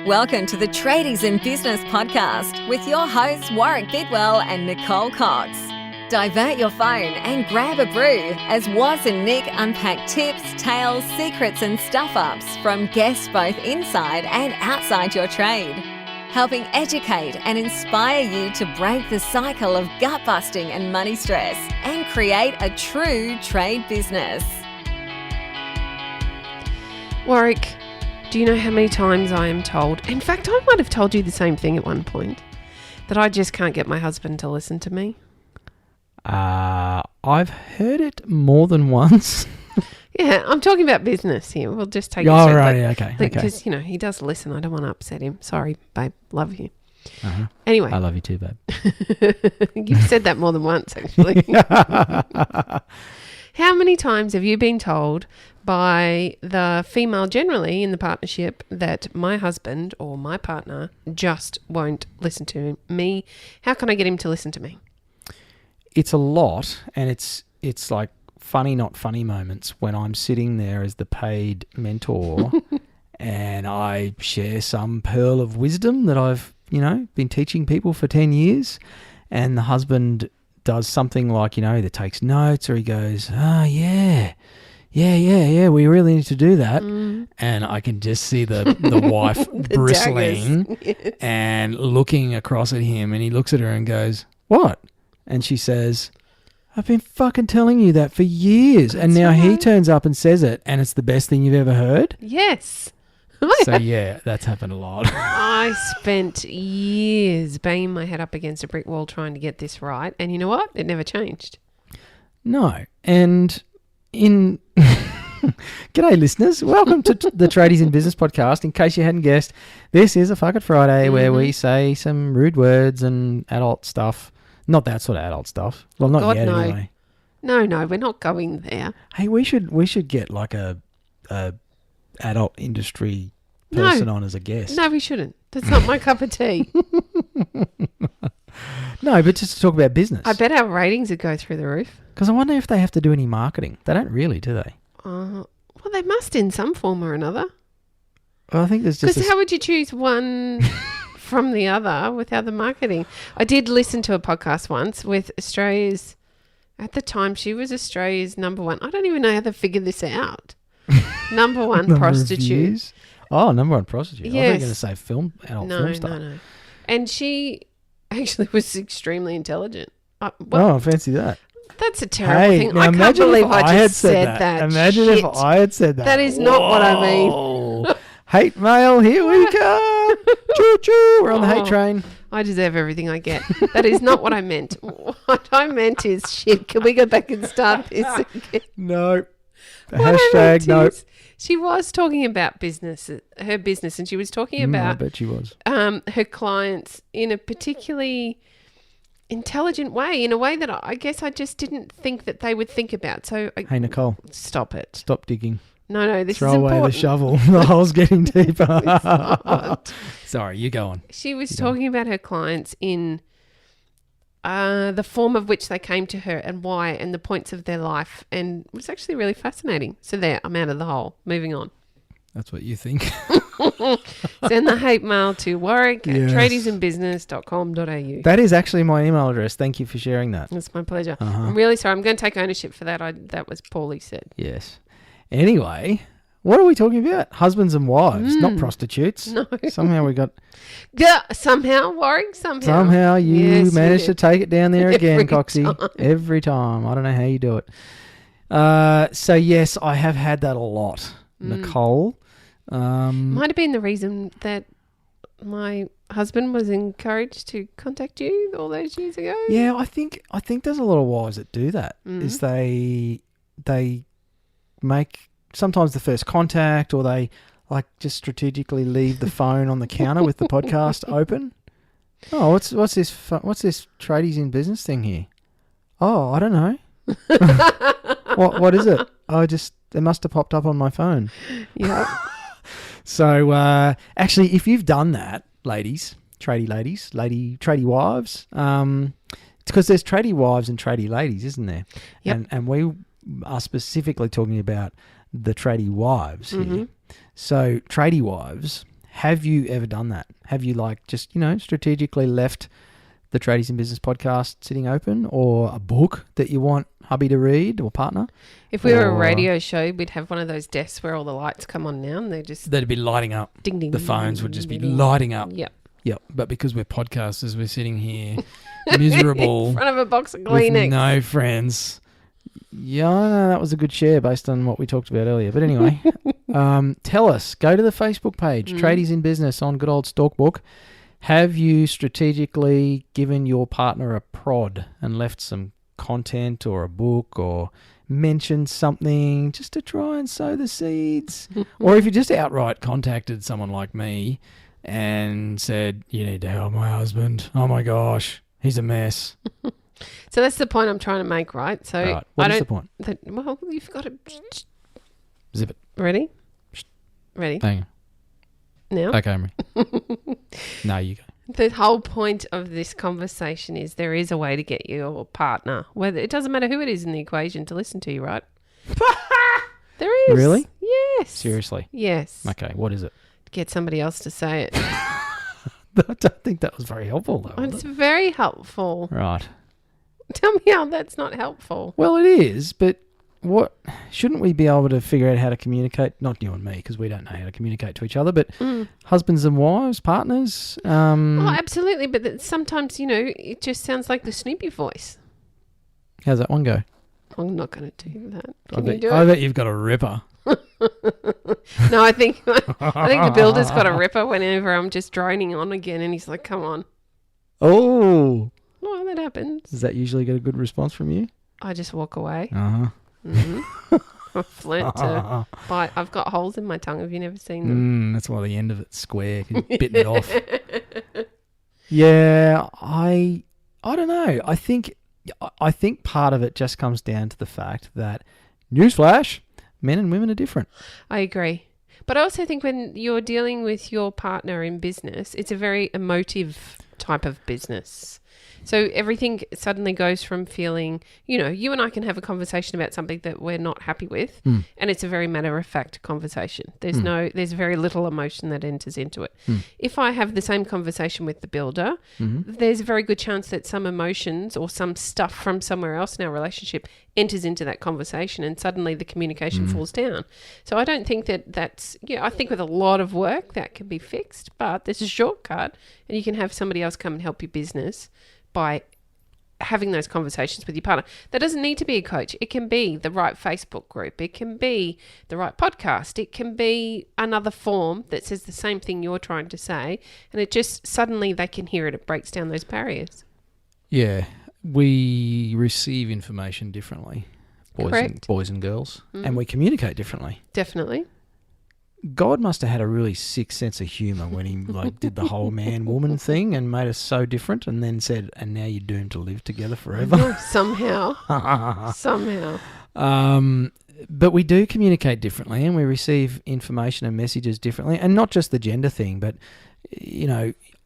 Welcome to the Tradies in Business podcast with your hosts Warwick Bidwell and Nicole Cox. Divert your phone and grab a brew as Waz and Nic unpack tips, tales, secrets and stuff-ups from guests both inside and outside your trade, helping educate and inspire you to break the cycle of gut-busting and money stress and create a true trade business. Warwick, do you know how many times I am told, in fact, I might have told you the same thing at one point, that I just can't get my husband to listen to me? I've heard it more than once. Yeah, I'm talking about business here. We'll just take it Oh, straight. right, yeah, okay. Because, you know, he does listen. I don't want to upset him. Sorry, babe. Love you. Uh-huh. Anyway. I love you too, babe. You've said that more than once, actually. How many times have you been told by the female generally in the partnership that my husband or my partner just won't listen to me? How can I get him to listen to me? It's a lot, and it's like funny, not funny moments when I'm sitting there as the paid mentor and I share some pearl of wisdom that I've, been teaching people for 10 years, and the husband does something like, either takes notes or he goes, yeah, we really need to do that. And I can just see the wife bristling and looking across at him, and he looks at her and goes, what? And she says, I've been fucking telling you that for years. And now he turns up and says it, and it's the best thing you've ever heard? Yes. So, yeah, that's happened a lot. I spent years banging my head up against a brick wall trying to get this right. And you know what? It never changed. No. And in... G'day, listeners. Welcome to the Tradies in Business podcast. In case you hadn't guessed, this is a Fuck It Friday where we say some rude words and adult stuff. Not that sort of adult stuff. Well, not yet anyway. No, we're not going there. Hey, we should get like a adult industry person on as a guest. No, we shouldn't. That's not my cup of tea. No, but just to talk about business. I bet our ratings would go through the roof. Because I wonder if they have to do any marketing. They don't really, do they? Well, they must in some form or another. Well, I think there's just... Because how would you choose one from the other without the marketing? I did listen to a podcast once with Australia's... At the time, she was Australia's number one. I don't even know how to figure this out. Number one prostitute. Oh, number one prostitute. Yes. I was going to say film star. No. And she actually was extremely intelligent. Fancy that. That's a terrible thing. Now I can't believe I just said that. Imagine if I had said that. That is not what I mean. Hate mail, here we come. Choo choo. We're on the hate train. I deserve everything I get. That is not what I meant. What I meant is, shit, can we go back and start this again? No. Hashtag no. She was talking about her business, and she was talking about... I bet she was. Her clients in a particularly intelligent way, in a way that I guess I just didn't think that they would think about. So, hey, Nicole. Stop it. Stop digging. No, this Throw is away important. the shovel. The hole's getting deeper. Sorry, you go on. She was talking about her clients in the form of which they came to her and why and the points of their life, and it was actually really fascinating. So there, I'm out of the hole. Moving on. That's what you think. Send the hate mail to Warwick at tradiesinbusiness.com.au. That is actually my email address. Thank you for sharing that. It's my pleasure. I'm really sorry. I'm going to take ownership for that. That was poorly said. Yes. Anyway, what are we talking about? Husbands and wives, not prostitutes. No. Somehow we got... Somehow, Warwick, Somehow you managed to take it down there again, Coxie. Time. Every time. I don't know how you do it. So, yes, I have had that a lot, Nicole. Might have been the reason that my husband was encouraged to contact you all those years ago. Yeah, I think there's a lot of wives that do that. Is they make sometimes the first contact, or they like just strategically leave the phone on the counter with the podcast open. Oh, what's this Tradies in Business thing here? Oh, I don't know. What is it? It must have popped up on my phone. Yeah. So actually, if you've done that, tradie wives, it's because there's tradie wives and tradie ladies, isn't there? Yep. And we are specifically talking about the tradie wives here. So tradie wives have you ever done that? Have you just, strategically left the Tradies in Business podcast sitting open, or a book that you want hubby to read or partner? If we were a radio show, we'd have one of those desks where all the lights come on now and they'd be lighting up. Ding, ding. The phones would just be lighting up. Yep. Yep. But because we're podcasters, we're sitting here miserable. In front of a box of Kleenex. With no friends. Yeah, I know that was a good share based on what we talked about earlier. But anyway, tell us. Go to the Facebook page, Tradies in Business on good old Stalkbook. Have you strategically given your partner a prod and left some content or a book or mentioned something just to try and sow the seeds? Or if you just outright contacted someone like me and said, you need to help my husband. Oh my gosh, he's a mess. So that's the point I'm trying to make, right? So right. What is the point? Well, you've got to... Zip it. Ready? Ready? Hang on. Now? Okay, Emery. No, you go. The whole point of this conversation is there is a way to get your partner, whether it doesn't matter who it is in the equation, to listen to you, right? There is. Really? Yes. Seriously? Yes. Okay, what is it? Get somebody else to say it. I don't think that was very helpful, though. It's very helpful. Right. Tell me how that's not helpful. Well, it is, but what shouldn't we be able to figure out how to communicate? Not you and me, because we don't know how to communicate to each other, but husbands and wives, partners. Oh, absolutely. But sometimes, it just sounds like the Snoopy voice. How's that one go? I'm not going to do that. I bet you've got a ripper. No, I think the builder's got a ripper whenever I'm just droning on again, and he's like, "Come on." Oh. Well, that happens. Does that usually get a good response from you? I just walk away. Uh-huh. Mm-hmm. I've learnt to bite. I've got holes in my tongue. Have you never seen them? That's why the end of it's square, 'cause you've bitten it off. Yeah, I don't know. I think part of it just comes down to the fact that, newsflash, men and women are different. I agree. But I also think when you're dealing with your partner in business, it's a very emotive type of business. So everything suddenly goes from feeling, you and I can have a conversation about something that we're not happy with, and it's a very matter-of-fact conversation. There's very little emotion that enters into it. If I have the same conversation with the builder, there's a very good chance that some emotions or some stuff from somewhere else in our relationship enters into that conversation, and suddenly the communication falls down. So I don't think that's, I think with a lot of work that can be fixed, but there's a shortcut, and you can have somebody else come and help your business by having those conversations with your partner. That doesn't need to be a coach. It can be the right Facebook group. It can be the right podcast. It can be another form that says the same thing you're trying to say, and it just suddenly they can hear it. It breaks down those barriers. Yeah, we receive information differently, boys and girls, and we communicate differently. Definitely. God must have had a really sick sense of humour when he did the whole man-woman thing and made us so different, and then said, "And now you're doomed to live together forever." Somehow. But we do communicate differently, and we receive information and messages differently, and not just the gender thing, but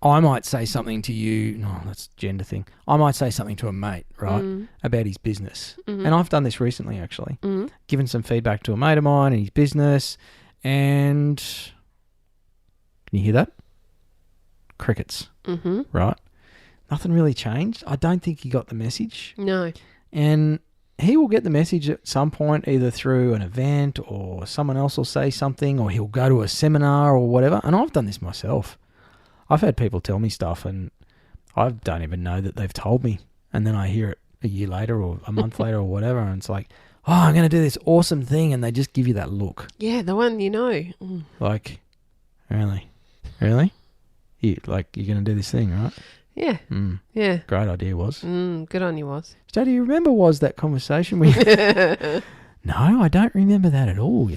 I might say something to you. No, that's a gender thing. I might say something to a mate, right, about his business, and I've done this recently actually, given some feedback to a mate of mine in his business. And can you hear that? Crickets, right? Nothing really changed. I don't think he got the message. No. And he will get the message at some point, either through an event or someone else will say something, or he'll go to a seminar or whatever. And I've done this myself. I've had people tell me stuff and I don't even know that they've told me. And then I hear it a year later or a month later or whatever. And it's like, oh, I'm going to do this awesome thing. And they just give you that look. Yeah, the one Like, really? Really? You're going to do this thing, right? Yeah. Yeah. Great idea, Was. Good on you, Was. So do you remember that conversation we No, I don't remember that at all,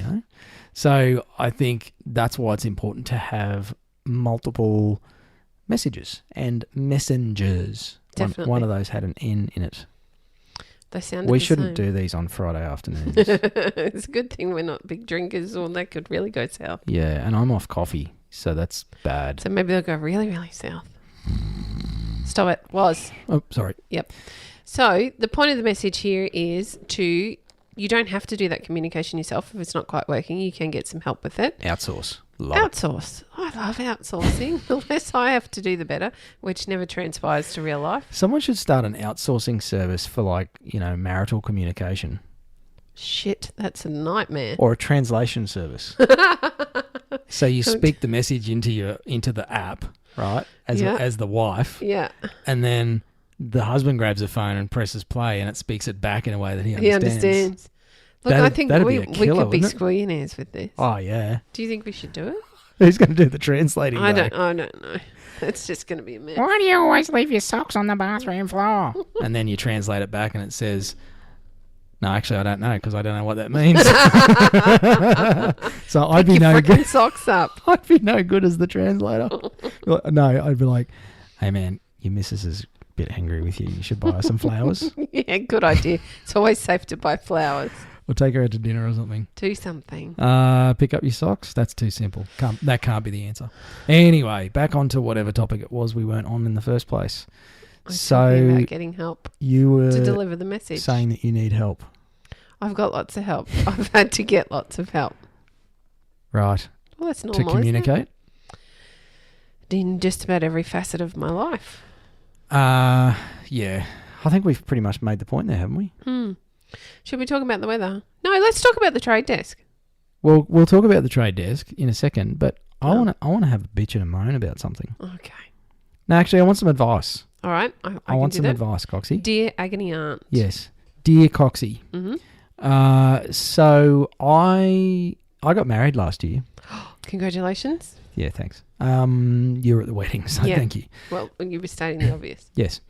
So I think that's why it's important to have multiple messages and messengers. Definitely. One of those had an N in it. They sounded We the shouldn't same. do these on Friday afternoons. It's a good thing we're not big drinkers, or that could really go south. Yeah, and I'm off coffee, so that's bad. So maybe they'll go really, really south. Stop it. Was. Oh, sorry. Yep. So the point of the message here is to You don't have to do that communication yourself if it's not quite working. You can get some help with it. Outsource. Love it. Outsource. I love outsourcing. The less I have to do, the better, which never transpires to real life. Someone should start an outsourcing service for marital communication. Shit, that's a nightmare. Or a translation service. So you speak the message into the app, right? As the wife. Yeah. And then the husband grabs a phone and presses play and it speaks it back in a way that he understands. He understands. Look, I think we could be squillionaires with this. Oh, yeah. Do you think we should do it? Who's going to do the translating? I don't know. It's just going to be a mess. Why do you always leave your socks on the bathroom floor? And then you translate it back and it says, no, actually, I don't know because I don't know what that means. So I'd be no good. Socks up. I'd be no good as the translator. No, I'd be like, hey, man, your missus is a bit angry with you. You should buy her some flowers. Yeah, good idea. It's always safe to buy flowers. Or take her out to dinner or something. Do something. Pick up your socks? That's too simple. That can't be the answer. Anyway, back onto whatever topic it was we weren't on in the first place. Talking about getting help. You were to deliver the message. Saying that you need help. I've got lots of help. I've had to get lots of help. Right. Well, that's normal. To communicate? In just about every facet of my life. Yeah. I think we've pretty much made the point there, haven't we? Should we talk about the weather? No, let's talk about the trade desk. Well, we'll talk about the trade desk in a second, but I want to have a bitch and a moan about something. Okay. No, actually, I want some advice. All right. I want can some do that. advice, Coxie. Dear Agony Aunt. Yes. Dear Coxie. Mm-hmm. So I got married last year. Congratulations. Yeah, thanks. You were at the wedding, so thank you. Well, you were stating the obvious. Yes.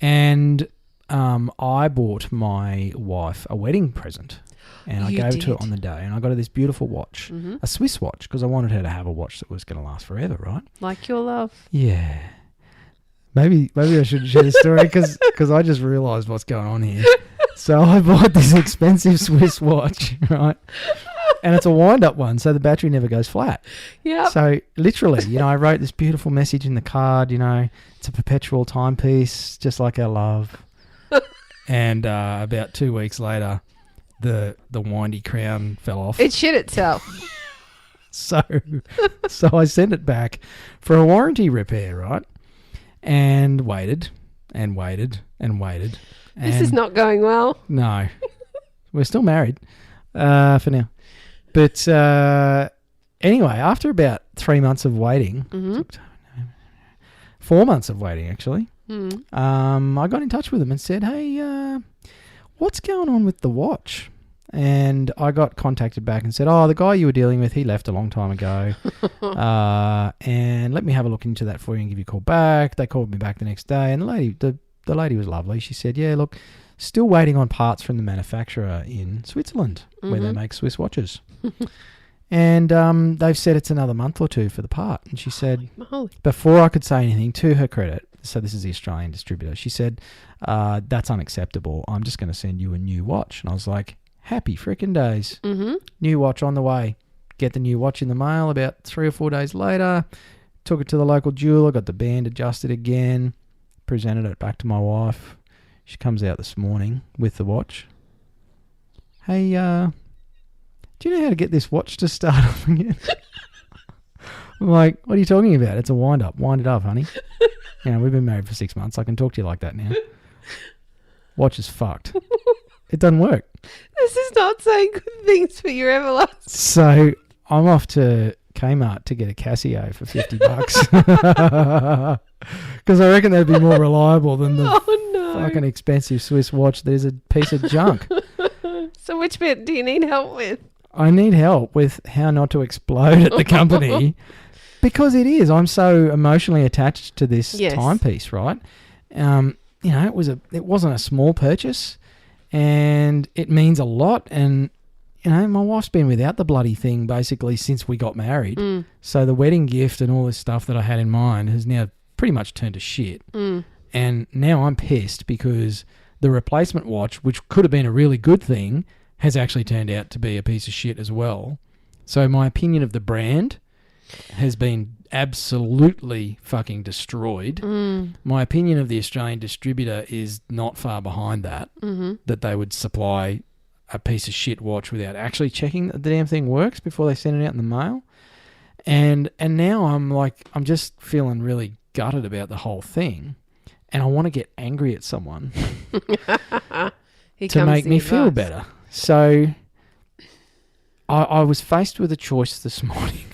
And I bought my wife a wedding present. And I gave it to her on the day. And I got her this beautiful watch. Mm-hmm. A Swiss watch, because I wanted her to have a watch that was going to last forever, right? Like your love. Yeah. Maybe I should share the story because I just realised what's going on here. So I bought this expensive Swiss watch, right? And it's a wind-up one, so the battery never goes flat. Yeah. So literally, I wrote this beautiful message in the card, it's a perpetual timepiece, just like our love. And about 2 weeks later, the windy crown fell off. It shit itself. So I sent it back for a warranty repair, right? And waited and waited and waited. This is not going well. No. We're still married for now. But anyway, after about 3 months of waiting, 4 months of waiting actually, I got in touch with them and said, hey, what's going on with the watch? And I got contacted back and said, the guy you were dealing with, he left a long time ago. And let me have a look into that for you and give you a call back. They called me back the next day. And the lady was lovely. She said, yeah, look, still waiting on parts from the manufacturer in Switzerland where they make Swiss watches. And they've said it's another month or two for the part. And she said, before I could say anything, to her credit, so this is the Australian distributor, she said, that's unacceptable. I'm just going to send you a new watch. And I was like, happy frickin' days. New watch on the way. Get the new watch in the mail about 3 or 4 days later. Took it to the local jeweler, got the band adjusted again, presented it back to my wife. She comes out this morning with the watch. Hey, do you know how to get this watch to start up again? I'm like, what are you talking about? It's a wind up. Wind it up, honey. We've been married for 6 months. I can talk to you like that now. Watch is fucked. It doesn't work. This is not saying good things for your everlasting. So I'm off to Kmart to get a Casio for $50. Because I reckon that'd be more reliable than the fucking expensive Swiss watch that is a piece of junk. So which bit do you need help with? I need help with how not to explode at the company. Because it is. I'm so emotionally attached to this timepiece, right? It wasn't a small purchase. And it means a lot. And, my wife's been without the bloody thing basically since we got married. So the wedding gift and all this stuff that I had in mind has now pretty much turned to shit. And now I'm pissed because the replacement watch, which could have been a really good thing, has actually turned out to be a piece of shit as well. So my opinion of the brand has been absolutely fucking destroyed. My opinion of the Australian distributor is not far behind that, that they would supply a piece of shit watch without actually checking that the damn thing works before they send it out in the mail. And now I'm just feeling really gutted about the whole thing, and I want to get angry at someone to make me feel better. So I was faced with a choice this morning.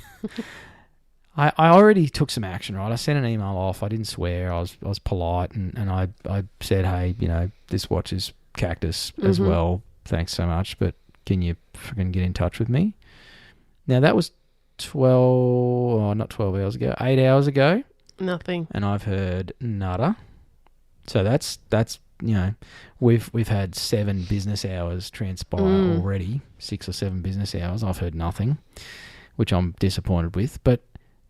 I already took some action, right? I sent an email off. I didn't swear. I was polite, and I said, hey, this watch is cactus as well. Thanks so much, but can you freaking get in touch with me? Now, that was 8 hours ago. Nothing. And I've heard nada. So that's we've had 7 business hours transpire already, 6 or 7 business hours. I've heard nothing, which I'm disappointed with. But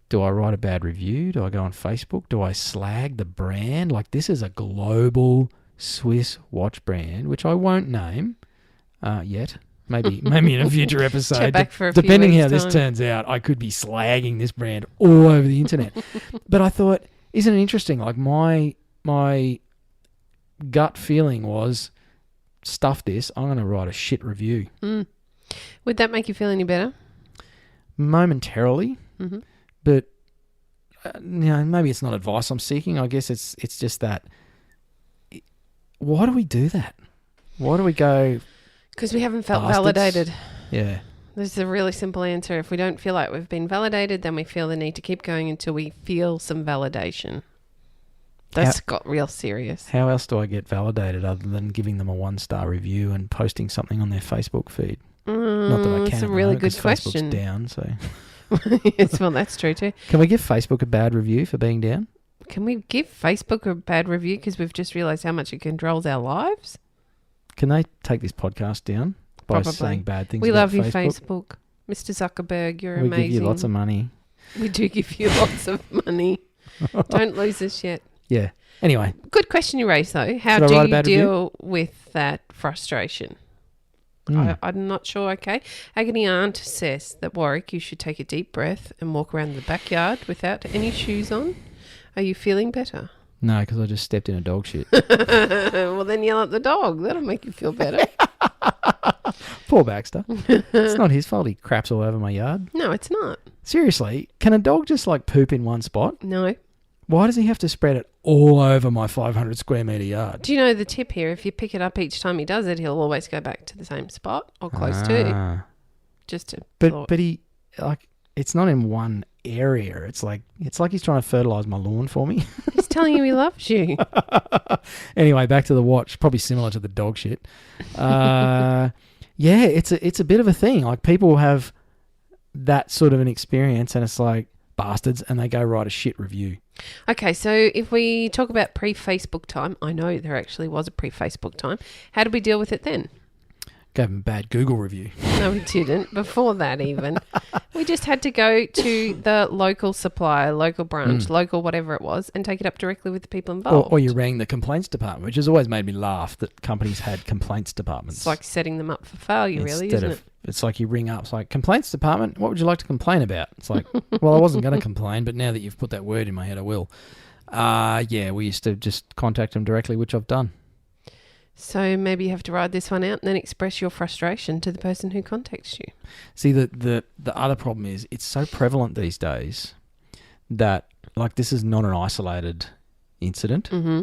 do I write a bad review? Do I go on Facebook? Do I slag the brand? Like, this is a global Swiss watch brand, which I won't name yet. Maybe in a future episode. Back for a depending few how weeks' this time. turns out, I could be slagging this brand all over the internet. But I thought, isn't it interesting? Like, my gut feeling was, stuff this. I'm going to write a shit review. Would that make you feel any better? Momentarily, but maybe it's not advice I'm seeking. I guess it's just that. Why do we do that? Why do we go? Because we haven't felt bastards? validated. Yeah. This is a really simple answer. If we don't feel like we've been validated, then we feel the need to keep going until we feel some validation. That's got real serious. How else do I get validated other than giving them a 1-star review and posting something on their Facebook feed? Not that I can. It's a really good question. Facebook's down, so. Yes, well, that's true too. Can we give Facebook a bad review for being down? Can we give Facebook a bad review because we've just realised how much it controls our lives? Can they take this podcast down by Probably. saying bad things We about love you, Facebook? Facebook. Mr. Zuckerberg, you're We amazing. give you lots of money. We do give you lots of money. Don't lose us yet. Yeah. Anyway, Good question you raised, though. How Should I do write a you bad deal with that frustration? I'm not sure, okay. Agony Aunt says that, Warwick, you should take a deep breath and walk around the backyard without any shoes on. Are you feeling better? no, because I just stepped in a dog shit. Well, then yell at the dog. That'll make you feel better. Poor Baxter. It's not his fault he craps all over my yard. No, it's not. Seriously, can a dog just like poop in one spot? No. Why does he have to spread it all over my 500 square metre yard? Do you know the tip here? If you pick it up each time he does it, he'll always go back to the same spot or close to. Just to But he, like, it's not in one area. It's like he's trying to fertilise my lawn for me. He's telling you he loves you. Anyway, back to the watch. Probably similar to the dog shit. Yeah, it's a bit of a thing. Like, people have that sort of an experience, and it's like, bastards, and they go write a shit review. Okay, so if we talk about pre-Facebook time, I know there actually was a pre-Facebook time. How did we deal with it then? Gave him a bad Google review. No, we didn't. Before that even. We just had to go to the local supplier, local branch, local whatever it was, and take it up directly with the people involved. Or you rang the complaints department, which has always made me laugh that companies had complaints departments. It's like setting them up for failure, really, Instead isn't of, it? it's like you ring up, it's like, complaints department, what would you like to complain about? It's like, well, I wasn't going to complain, but now that you've put that word in my head, I will. Yeah, we used to just contact them directly, which I've done. So maybe you have to ride this one out and then express your frustration to the person who contacts you. See, the other problem is it's so prevalent these days that, like, this is not an isolated incident. Mm-hmm.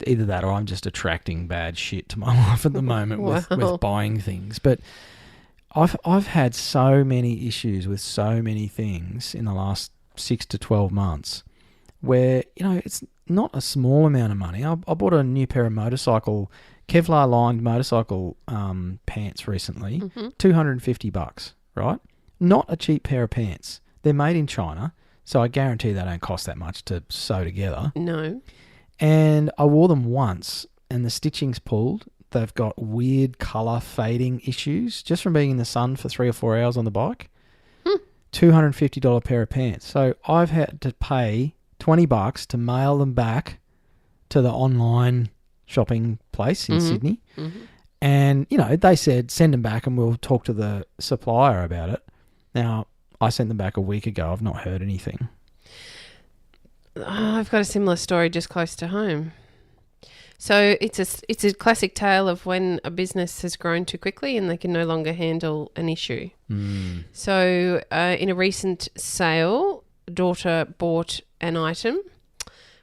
Either that or I'm just attracting bad shit to my life at the moment with buying things. But I've had so many issues with so many things in the last 6 to 12 months where, it's not a small amount of money. I bought a new pair of Kevlar lined motorcycle pants recently, $250, right? Not a cheap pair of pants. They're made in China, so I guarantee they don't cost that much to sew together. No. And I wore them once, and the stitching's pulled. They've got weird colour fading issues just from being in the sun for 3 or 4 hours on the bike. $250 pair of pants. So I've had to pay $20 to mail them back to the online shopping place in Sydney. Mm-hmm. And, they said, send them back and we'll talk to the supplier about it. Now, I sent them back a week ago. I've not heard anything. I've got a similar story just close to home. So it's a classic tale of when a business has grown too quickly and they can no longer handle an issue. So in a recent sale, daughter bought an item.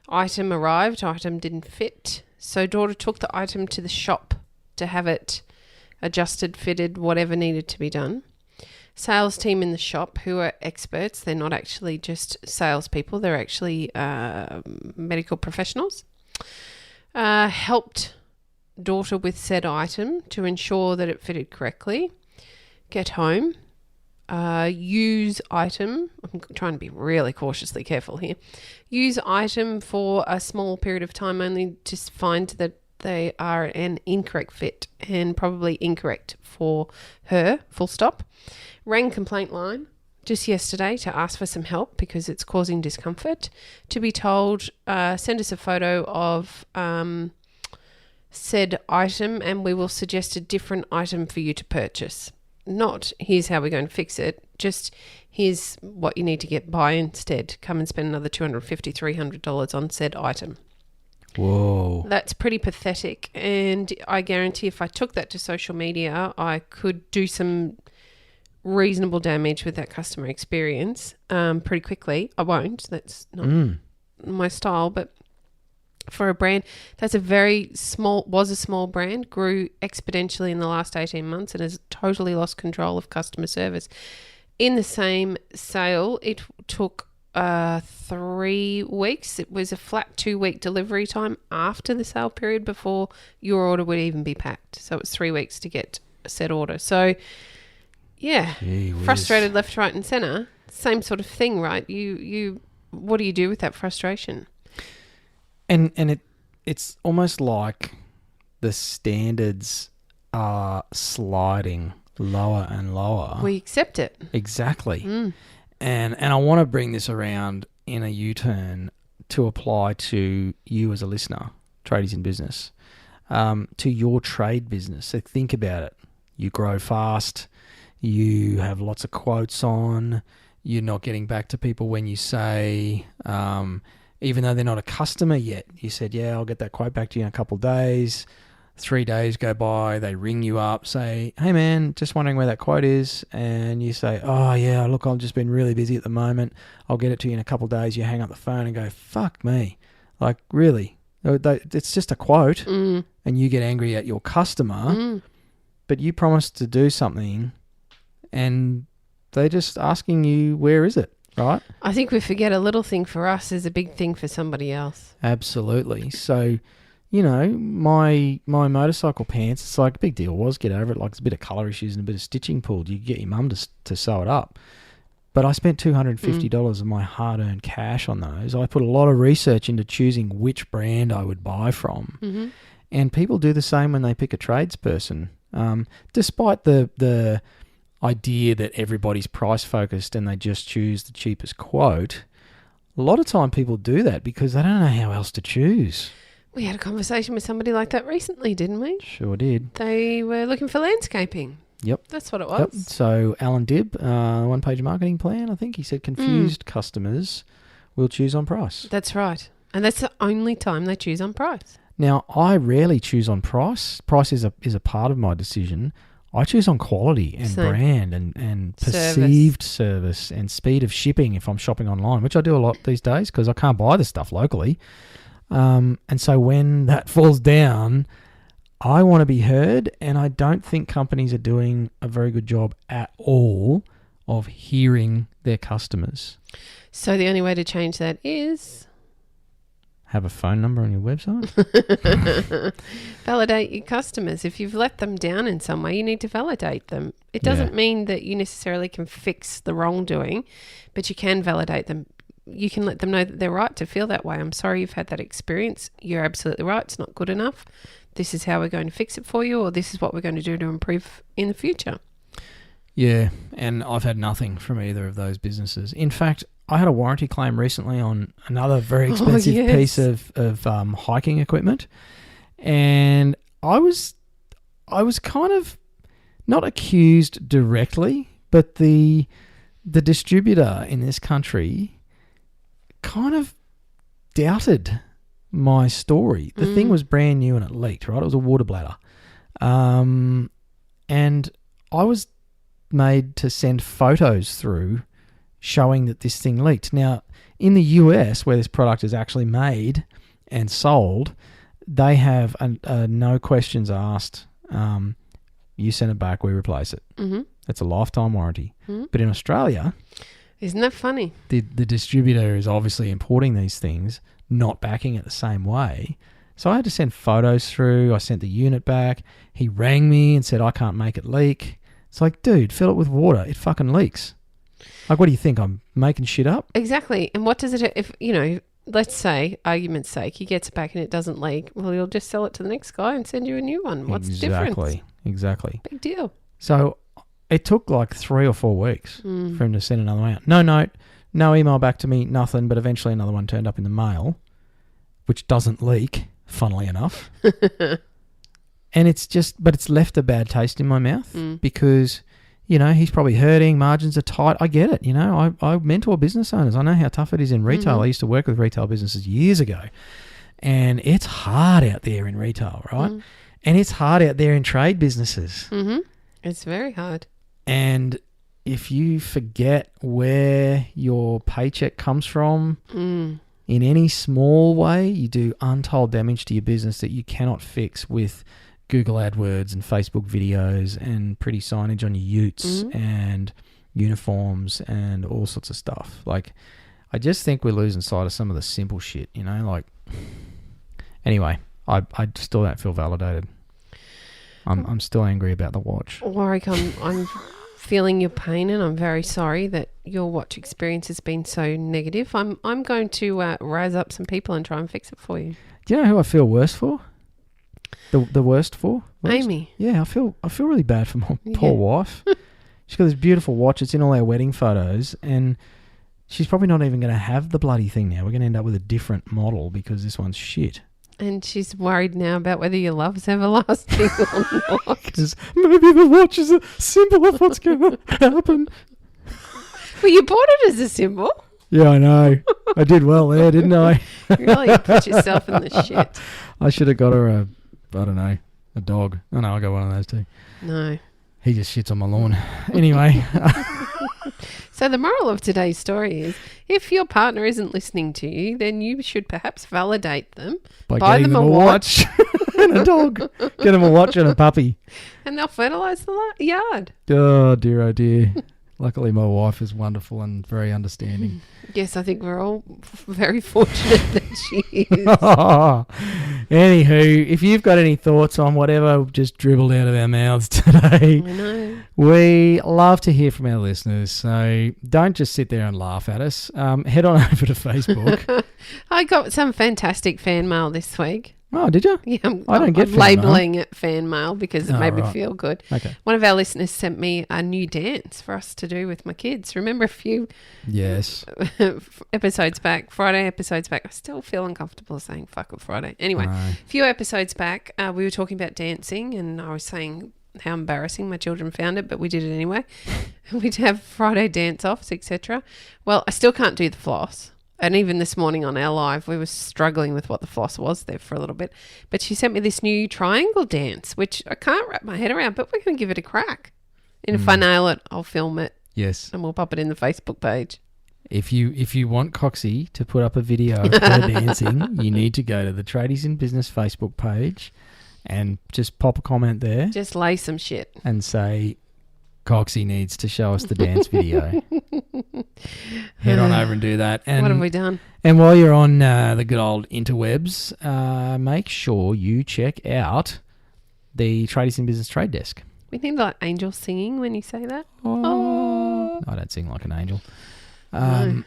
Item arrived. Item didn't fit. So daughter took the item to the shop to have it adjusted, fitted, whatever needed to be done. Sales team in the shop, who are experts, they're not actually just salespeople, they're actually medical professionals, helped daughter with said item to ensure that it fitted correctly. Get home, use item, I'm trying to be really cautiously careful here, use item for a small period of time only to find that they are an incorrect fit and probably incorrect for her, full stop. Rang complaint line just yesterday to ask for some help because it's causing discomfort. To be told, send us a photo of said item and we will suggest a different item for you to purchase. Not, here's how we're going to fix it, just here's what you need to get by instead. Come and spend another $250, $300 on said item. Whoa. That's pretty pathetic. And I guarantee if I took that to social media, I could do some reasonable damage with that customer experience pretty quickly. I won't. That's not my style. But for a brand, that's was a small brand, grew exponentially in the last 18 months and has totally lost control of customer service. In the same sale, it took 3 weeks. It was a flat 2-week delivery time after the sale period before your order would even be packed. So it was 3 weeks to get a set order. So yeah, frustrated left, right and centre. Same sort of thing, right? You what do you do with that frustration? And it's almost like the standards are sliding lower and lower. We accept it. Exactly. And I want to bring this around in a U-turn to apply to you as a listener, tradies in business, to your trade business. So think about it. You grow fast. You have lots of quotes on. You're not getting back to people when you say, even though they're not a customer yet, you said, yeah, I'll get that quote back to you in a couple of days. 3 days go by, they ring you up, say, hey man, just wondering where that quote is. And you say, oh yeah, look, I've just been really busy at the moment. I'll get it to you in a couple of days. You hang up the phone and go, fuck me. Like, really? It's just a quote. And you get angry at your customer, but you promised to do something and they're just asking you, where is it? Right? I think we forget a little thing for us is a big thing for somebody else. Absolutely. So, you know, my motorcycle pants, it's like a big deal was, get over it. Like, it's a bit of colour issues and a bit of stitching pulled. You get your mum to sew it up. But I spent $250 of my hard-earned cash on those. I put a lot of research into choosing which brand I would buy from. And people do the same when they pick a tradesperson. Despite the idea that everybody's price-focused and they just choose the cheapest quote, a lot of time people do that because they don't know how else to choose. We had a conversation with somebody like that recently, didn't we? Sure did. They were looking for landscaping. Yep. That's what it was. Yep. So Alan Dibb, one-page marketing plan, I think he said confused customers will choose on price. That's right. And that's the only time they choose on price. Now, I rarely choose on price. Price is a part of my decision. I choose on quality and brand and perceived service and speed of shipping if I'm shopping online, which I do a lot these days because I can't buy the stuff locally. And so when that falls down, I want to be heard, and I don't think companies are doing a very good job at all of hearing their customers. So the only way to change that is... have a phone number on your website? Validate your customers. If you've let them down in some way, you need to validate them. It doesn't mean that you necessarily can fix the wrongdoing, but you can validate them. You can let them know that they're right to feel that way. I'm sorry you've had that experience. You're absolutely right. It's not good enough. This is how we're going to fix it for you, or this is what we're going to do to improve in the future. Yeah, and I've had nothing from either of those businesses. In fact, I had a warranty claim recently on another very expensive piece of hiking equipment, and I was kind of not accused directly, but the distributor in this country kind of doubted my story. The thing was brand new and it leaked, right? It was a water bladder. And I was made to send photos through showing that this thing leaked. Now, in the US, where this product is actually made and sold, they have a no questions asked. You send it back, we replace it. Mm-hmm. It's a lifetime warranty. Mm-hmm. But in Australia... Isn't that funny? The distributor is obviously importing these things, not backing it the same way. So I had to send photos through. I sent the unit back. He rang me and said, I can't make it leak. It's like, dude, fill it with water. It fucking leaks. Like, what do you think? I'm making shit up? Exactly. And what does it, if, let's say, argument's sake, he gets it back and it doesn't leak. Well, he'll just sell it to the next guy and send you a new one. What's the difference? Exactly. Big deal. So it took like 3 or 4 weeks for him to send another one out. No note, no email back to me, nothing. But eventually another one turned up in the mail, which doesn't leak, funnily enough. And but it's left a bad taste in my mouth because, he's probably hurting, margins are tight. I get it. I mentor business owners. I know how tough it is in retail. I used to work with retail businesses years ago, and it's hard out there in retail, right? And it's hard out there in trade businesses. Mm-hmm. It's very hard. And if you forget where your paycheck comes from in any small way, you do untold damage to your business that you cannot fix with Google AdWords and Facebook videos and pretty signage on your utes and uniforms and all sorts of stuff. Like, I just think we're losing sight of some of the simple shit, Anyway, I still don't feel validated. I'm still angry about the watch. Warwick, I'm feeling your pain, and I'm very sorry that your watch experience has been so negative. I'm going to rise up some people and try and fix it for you. Do you know who I feel worse for? The worst for? Amy. Yeah, I feel really bad for my poor wife. She's got this beautiful watch. It's in all our wedding photos, and she's probably not even going to have the bloody thing now. We're going to end up with a different model because this one's shit. And she's worried now about whether your love's everlasting or not. Because maybe the watch is a symbol of what's going to happen. Well, you bought it as a symbol. Yeah, I know. I did well there, didn't I? Really put yourself in the shit. I should have got her a dog. Oh, no, I got one of those too. No. He just shits on my lawn. Anyway. So the moral of today's story is, if your partner isn't listening to you, then you should perhaps validate them. Buy them a watch and a dog. Get them a watch and a puppy. And they'll fertilise the yard. Oh, dear, oh, dear. Luckily, my wife is wonderful and very understanding. Yes, I think we're all very fortunate that she is. Anywho, if you've got any thoughts on whatever just dribbled out of our mouths today, I know. We love to hear from our listeners. So don't just sit there and laugh at us. Head on over to Facebook. I got some fantastic fan mail this week. Oh, did you? Yeah, I don't get fan labelling mail. it fan mail because it made me feel good. Okay. One of our listeners sent me a new dance for us to do with my kids. Remember a few episodes back, Friday episodes back. I still feel uncomfortable saying fuck it Friday. Anyway, a few episodes back, we were talking about dancing, and I was saying how embarrassing my children found it, but we did it anyway. We'd have Friday dance-offs, etc. Well, I still can't do the floss. And even this morning on our live, we were struggling with what the floss was there for a little bit. But she sent me this new triangle dance, which I can't wrap my head around, but we're going to give it a crack. And if I nail it, I'll film it. Yes. And we'll pop it in the Facebook page. If you want Coxie to put up a video of her dancing, you need to go to the Tradies in Business Facebook page and just pop a comment there. Just lay some shit. And say, Coxie needs to show us the dance video. Head on over and do that. And what have we done? And while you're on the good old interwebs, make sure you check out the Tradies in Business Trade Desk. We need like angels singing when you say that. Oh. I don't sing like an angel. No.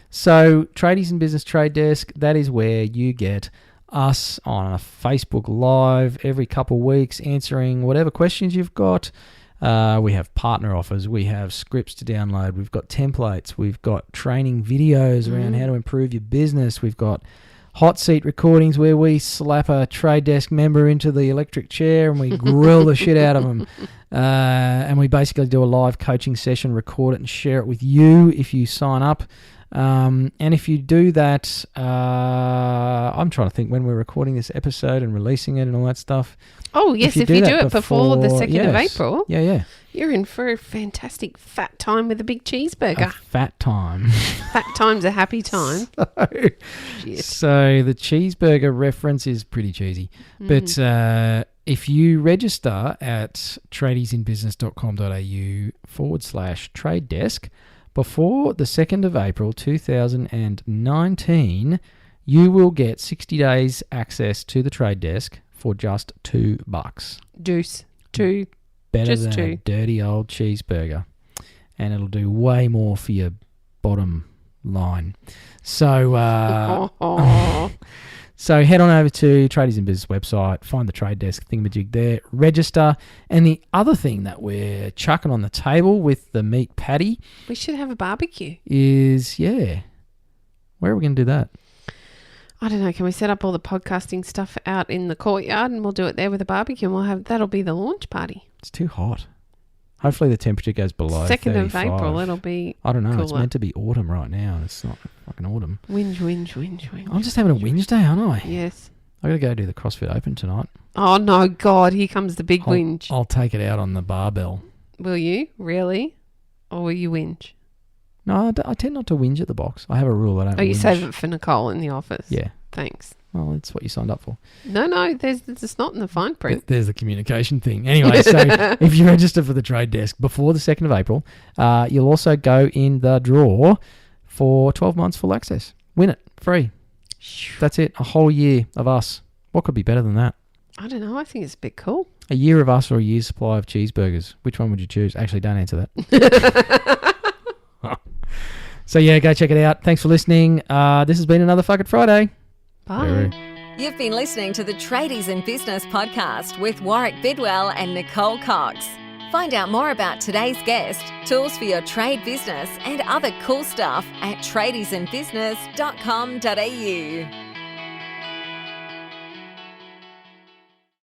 So Tradies in Business Trade Desk, that is where you get us on a Facebook Live every couple of weeks answering whatever questions you've got. We have partner offers. We have scripts to download. We've got templates. We've got training videos around how to improve your business. We've got hot seat recordings where we slap a trade desk member into the electric chair and we grill the shit out of them. And we basically do a live coaching session, record it and share it with you if you sign up. And if you do that, I'm trying to think when we're recording this episode and releasing it and all that stuff. Oh, yes, if you do it before the 2nd of April, Yeah. you're in for a fantastic fat time with a big cheeseburger. A fat time. Fat time's a happy time. So the cheeseburger reference is pretty cheesy. But if you register at tradiesinbusiness.com.au/trade desk before the 2nd of April 2019, you will get 60 days access to the trade desk for just $2. Deuce. Two. Better Just than a two. dirty old cheeseburger. And it'll do way more for your bottom line. So, so head on over to Tradies in Business website, find the trade desk thingamajig there, register. And the other thing that we're chucking on the table with the meat patty We should have a barbecue. is, where are we going to do that? I don't know. Can we set up all the podcasting stuff out in the courtyard and we'll do it there with a barbecue and that'll be the launch party. It's too hot. Hopefully the temperature goes below 2nd of 35. April, it'll be I don't know. It's cooler. meant to be autumn right now. It's not fucking autumn. Whinge. I'm just having a whinge day, aren't I? Yes. I got to go do the CrossFit Open tonight. Oh, no, God. Here comes the big whinge. I'll take it out on the barbell. Will you? Really? Or will you whinge? No, I tend not to whinge at the box. I have a rule. I don't. Oh, you whinge. save it for Nicole in the office? Yeah. Thanks. Well, that's what you signed up for. No, it's not in the fine print. There's the communication thing. Anyway, so if you register for the trade desk before the 2nd of April, you'll also go in the draw for 12 months full access. Win it. Free. That's it. A whole year of us. What could be better than that? I don't know. I think it's a bit cool. A year of us or a year's supply of cheeseburgers. Which one would you choose? Actually, don't answer that. So, go check it out. Thanks for listening. This has been another Fuck It Friday. Bye. You've been listening to the Tradies in Business podcast with Warwick Bidwell and Nicole Cox. Find out more about today's guest, tools for your trade business, and other cool stuff at tradiesinbusiness.com.au.